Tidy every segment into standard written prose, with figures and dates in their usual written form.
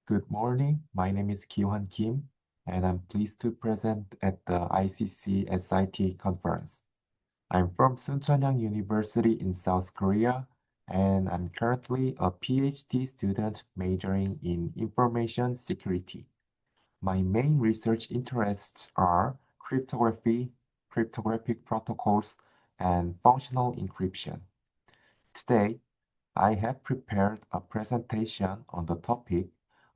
Good morning. My name is Kihwan Kim, and I'm pleased to present at the ICC-SIT conference. I'm from Suncheon University in South Korea, and I'm currently a PhD student majoring in information security. My main research interests are cryptography, cryptographic protocols, and functional encryption. Today, I have prepared a presentation on the topic,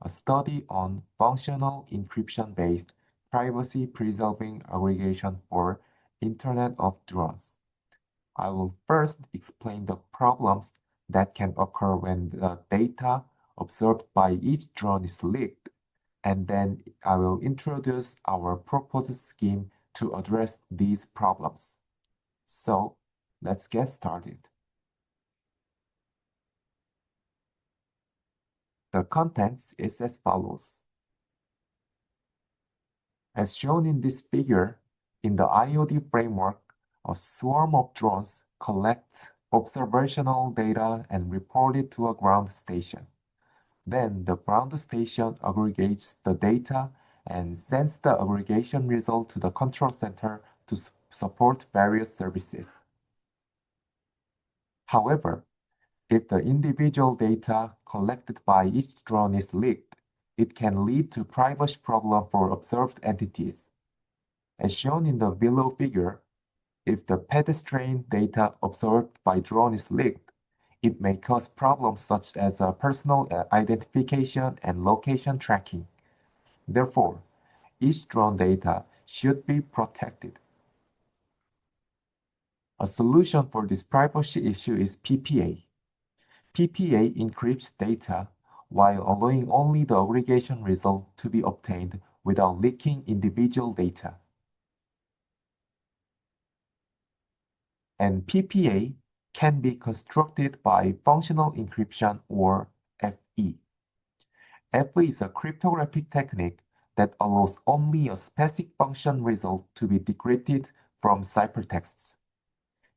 a study on functional encryption-based privacy-preserving aggregation for Internet of Drones. I will first explain the problems that can occur when the data observed by each drone is leaked, and then I will introduce our proposed scheme to address these problems. So, let's get started. The contents is as follows. As shown in this figure, in the IoT framework, a swarm of drones collect observational data and report it to a ground station. Then the ground station aggregates the data and sends the aggregation result to the control center to support various services. However, if the individual data collected by each drone is leaked, it can lead to privacy problem for observed entities. As shown in the below figure, if the pedestrian data observed by drone is leaked, it may cause problems such as personal identification and location tracking. Therefore, each drone data should be protected. A solution for this privacy issue is PPA. PPA encrypts data while allowing only the aggregation result to be obtained without leaking individual data. And PPA can be constructed by functional encryption or FE. FE is a cryptographic technique that allows only a specific function result to be decrypted from ciphertexts.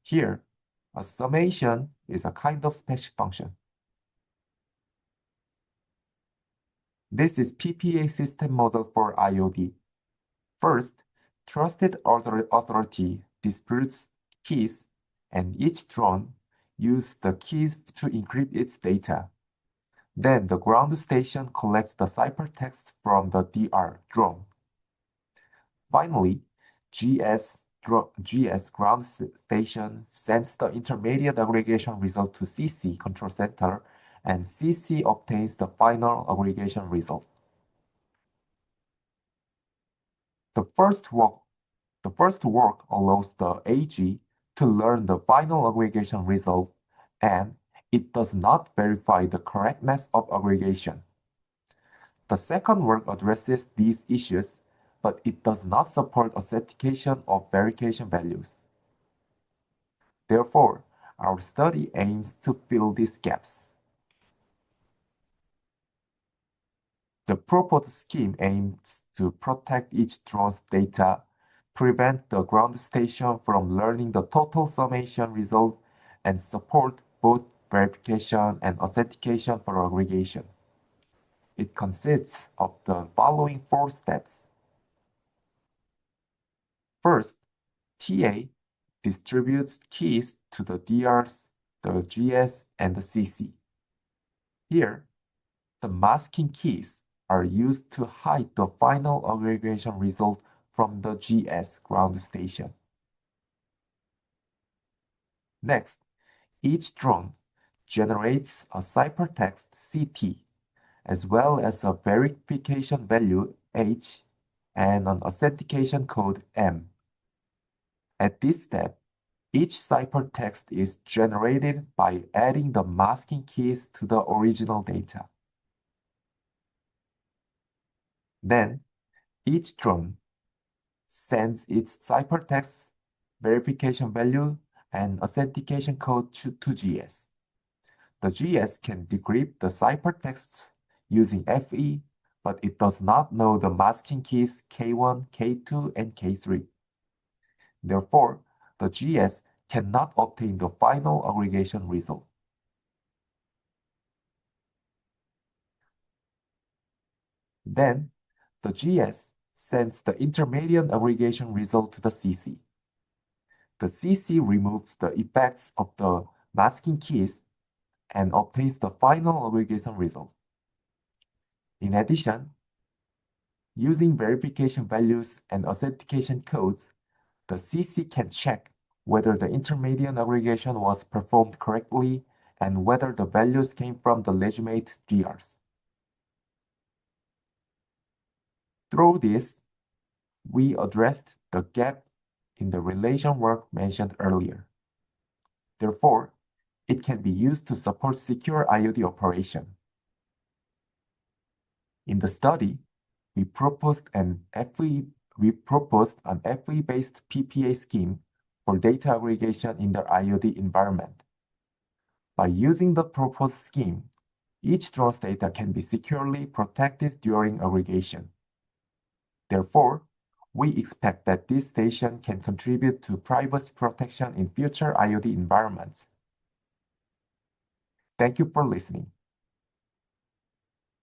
Here, a summation is a kind of specific function. This is PPA system model for IoT. First, trusted authority disputes keys, and each drone uses the keys to encrypt its data. Then the ground station collects the ciphertext from the DR drone. Finally, GS ground station sends the intermediate aggregation result to CC control center, and CC obtains the final aggregation result. The first work allows the AG to learn the final aggregation result, and it does not verify the correctness of aggregation. The second work addresses these issues, but it does not support authentication of verification values. Therefore, our study aims to fill these gaps. The proposed scheme aims to protect each drone's data, prevent the ground station from learning the total summation result, and support both verification and authentication for aggregation. It consists of the following 4 steps. First, TA distributes keys to the DRs, the GS, and the CC. Here, the masking keys are used to hide the final aggregation result from the GS ground station. Next, each drone generates a ciphertext CT, as well as a verification value H and an authentication code M. At this step, each ciphertext is generated by adding the masking keys to the original data. Then, each drone sends its ciphertext, verification value, and authentication code to GS. The GS can decrypt the ciphertexts using FE, but it does not know the masking keys K1, K2, and K3. Therefore, the GS cannot obtain the final aggregation result. Then, the GS sends the intermediate aggregation result to the CC. The CC removes the effects of the masking keys and obtains the final aggregation result. In addition, using verification values and authentication codes, the CC can check whether the intermediate aggregation was performed correctly and whether the values came from the legitimate GRs. Through this, we addressed the gap in the relation work mentioned earlier. Therefore, it can be used to support secure IoT operation. In the study, we proposed an FE-based PPA scheme for data aggregation in the IoT environment. By using the proposed scheme, each drone's data can be securely protected during aggregation. Therefore, we expect that this station can contribute to privacy protection in future IoT environments. Thank you for listening.